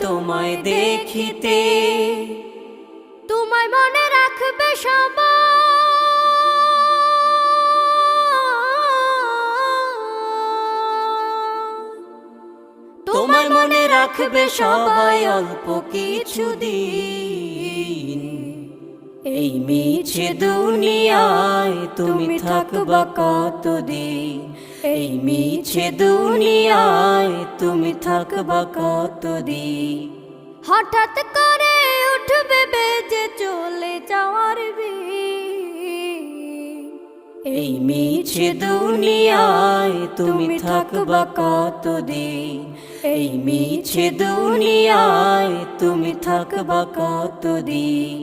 তোমায় দেখিতে। তোমায় মনে রাখবে সবাই, তোমায় মনে রাখবে সবাই অল্প কিছুদিন। এই মিছে দুনিয়ায় তুমি থাকবা কতদিন, এই মিছে দুনিয়ায় তুমি থাকবা কতদিন। হঠাৎ করে উঠবে বেজে চলে যাওয়ার বিন। এই মিছে দুনিয়ায় তুমি থাকবা কতদিন, এই মিছে দুনিয়ায় তুমি থাকবা কতদিন।